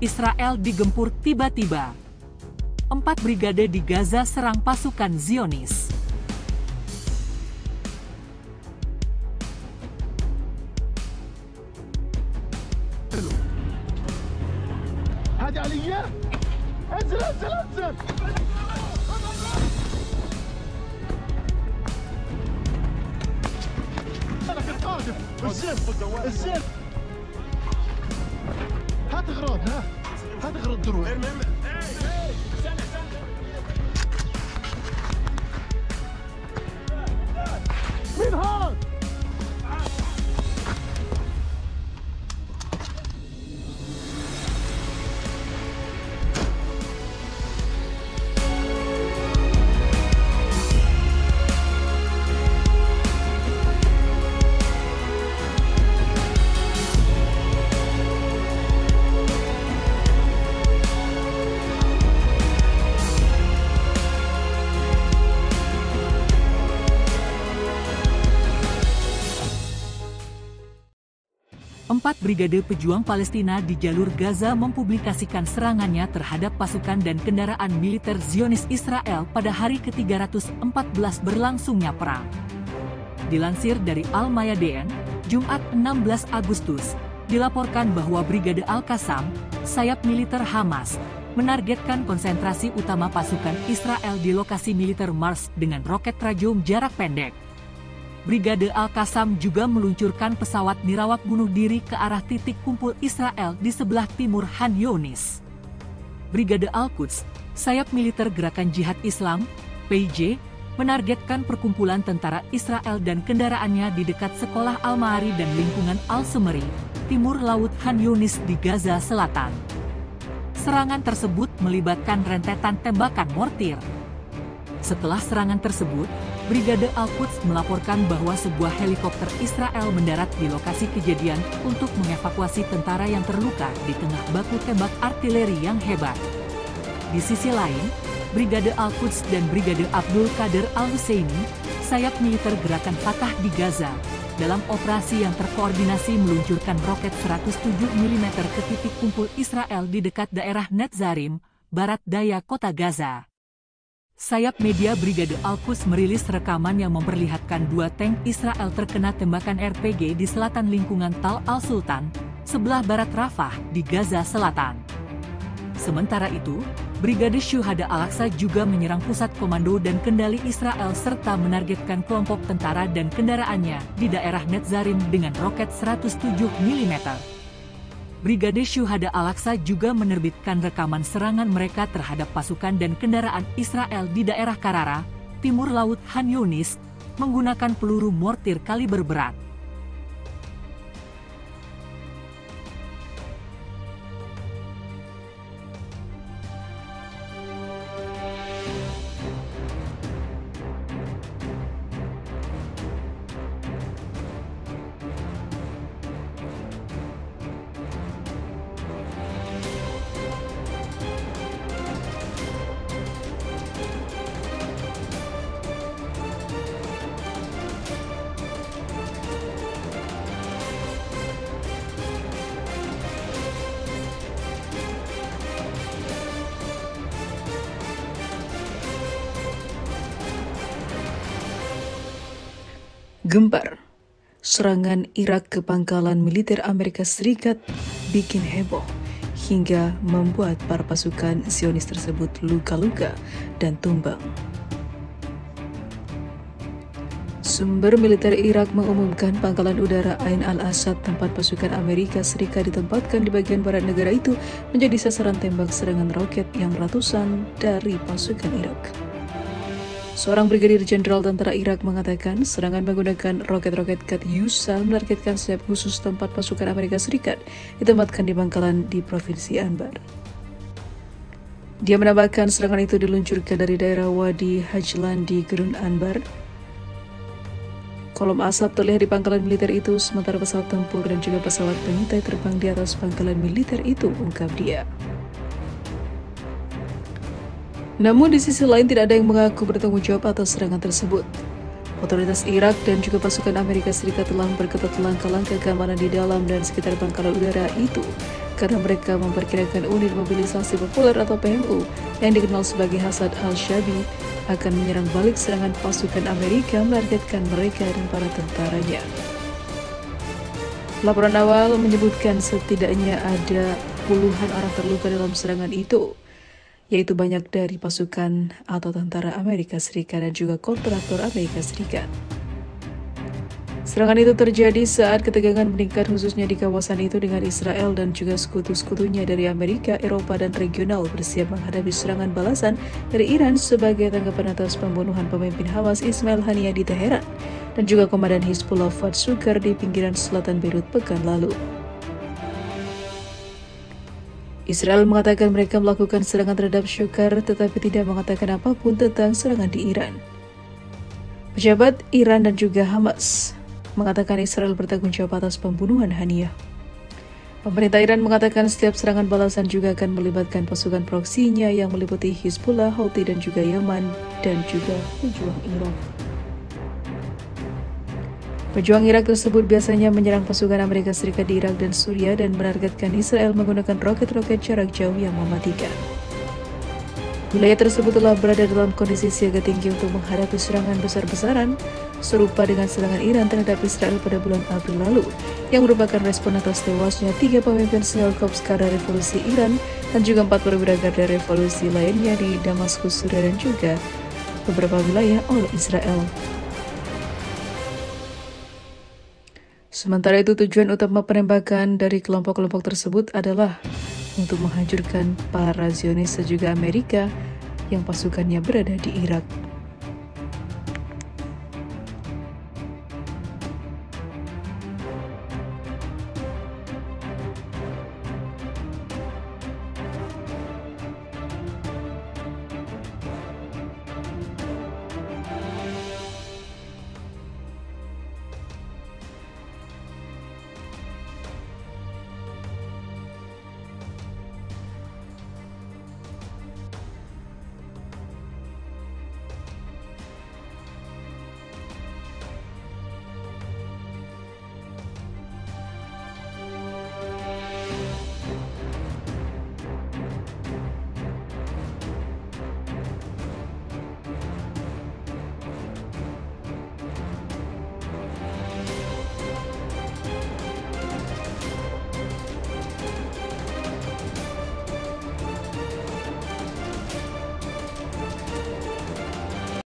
Israel digempur tiba-tiba. 4 brigade di Gaza serang pasukan Zionis. هادي علي انزل انزل انزل انا كنت قادم الزين هات اغراض هات اغراض دروع مين هاد؟ Empat brigade pejuang Palestina di jalur Gaza mempublikasikan serangannya terhadap pasukan dan kendaraan militer Zionis Israel pada hari ke-314 berlangsungnya perang. Dilansir dari Al-Mayadeen, Jumat 16 Agustus, dilaporkan bahwa Brigade Al-Qassam, sayap militer Hamas, menargetkan konsentrasi utama pasukan Israel di lokasi militer Mars dengan roket rajum jarak pendek. Brigade Al-Qassam juga meluncurkan pesawat nirawak bunuh diri ke arah titik kumpul Israel di sebelah timur Han Yunis. Brigade Al-Quds, sayap militer Gerakan Jihad Islam, PJ, menargetkan perkumpulan tentara Israel dan kendaraannya di dekat sekolah Al-Ma'ari dan lingkungan Al-Semeri, timur laut Han Yunis di Gaza Selatan. Serangan tersebut melibatkan rentetan tembakan mortir. Setelah serangan tersebut, Brigade Al-Quds melaporkan bahwa sebuah helikopter Israel mendarat di lokasi kejadian untuk mengevakuasi tentara yang terluka di tengah baku tembak artileri yang hebat. Di sisi lain, Brigade Al-Quds dan Brigade Abdul Qadir Al-Husseini, sayap militer gerakan Fatah di Gaza, dalam operasi yang terkoordinasi meluncurkan roket 107 mm ke titik kumpul Israel di dekat daerah Netzarim, barat daya kota Gaza. Sayap media Brigade Al-Quds merilis rekaman yang memperlihatkan 2 tank Israel terkena tembakan RPG di selatan lingkungan Tal Al-Sultan, sebelah barat Rafah di Gaza Selatan. Sementara itu, Brigade Syuhada Al-Aqsa juga menyerang pusat komando dan kendali Israel serta menargetkan kelompok tentara dan kendaraannya di daerah Netzarim dengan roket 107 mm. Brigade Syuhada Al-Aqsa juga menerbitkan rekaman serangan mereka terhadap pasukan dan kendaraan Israel di daerah Karara, timur laut Han Yunis, menggunakan peluru mortir kaliber berat. Gempar, serangan Irak ke pangkalan militer Amerika Serikat bikin heboh hingga membuat para pasukan Zionis tersebut luka-luka dan tumbang. Sumber militer Irak mengumumkan pangkalan udara Ain al-Asad tempat pasukan Amerika Serikat ditempatkan di bagian barat negara itu menjadi sasaran tembak serangan roket yang ratusan dari pasukan Irak. Seorang Brigadir Jenderal Tentara Irak mengatakan serangan menggunakan roket-roket Katyusha menargetkan sayap khusus tempat pasukan Amerika Serikat ditempatkan di pangkalan di Provinsi Anbar. Dia menambahkan serangan itu diluncurkan dari daerah Wadi Hajlan di Gurun Anbar. Kolom asap terlihat di pangkalan militer itu sementara pesawat tempur dan juga pesawat pengintai terbang di atas pangkalan militer itu, ungkap dia. Namun di sisi lain tidak ada yang mengaku bertanggung jawab atas serangan tersebut. Otoritas Irak dan juga pasukan Amerika Serikat telah memperketat langkah-langkah keamanan di dalam dan sekitar pangkalan udara itu karena mereka memperkirakan unit mobilisasi populer atau PMU yang dikenal sebagai Hasad al-Shabi akan menyerang balik serangan pasukan Amerika menargetkan mereka dan para tentaranya. Laporan awal menyebutkan setidaknya ada puluhan orang terluka dalam serangan itu, yaitu banyak dari pasukan atau tentara Amerika Serikat dan juga kontraktor Amerika Serikat. Serangan itu terjadi saat ketegangan meningkat khususnya di kawasan itu dengan Israel dan juga sekutu-sekutunya dari Amerika, Eropa, dan regional bersiap menghadapi serangan balasan dari Iran sebagai tanggapan atas pembunuhan pemimpin Hamas Ismail Haniyeh di Teheran dan juga komandan Hizbullah Fuad Shukar di pinggiran selatan Beirut pekan lalu. Israel mengatakan mereka melakukan serangan terhadap Shukar tetapi tidak mengatakan apapun tentang serangan di Iran. Pejabat Iran dan juga Hamas mengatakan Israel bertanggung jawab atas pembunuhan Haniyeh. Pemerintah Iran mengatakan setiap serangan balasan juga akan melibatkan pasukan proksinya yang meliputi Hizbullah, Houthi, dan juga Yaman, dan juga pejuang Irak. Pejuang Irak tersebut biasanya menyerang pasukan Amerika Serikat di Irak dan Suriah dan menargetkan Israel menggunakan roket-roket jarak jauh yang mematikan. Wilayah tersebut telah berada dalam kondisi siaga tinggi untuk menghadapi serangan besar-besaran serupa dengan serangan Iran terhadap Israel pada bulan April lalu, yang merupakan respon atas tewasnya 3 pemimpin senior Korps Garda Revolusi Iran dan juga 4 perwira Garda Revolusi lainnya di Damaskus, Suriah, dan juga beberapa wilayah oleh Israel. Sementara itu, tujuan utama penembakan dari kelompok-kelompok tersebut adalah untuk menghancurkan para Zionis dan juga Amerika yang pasukannya berada di Irak.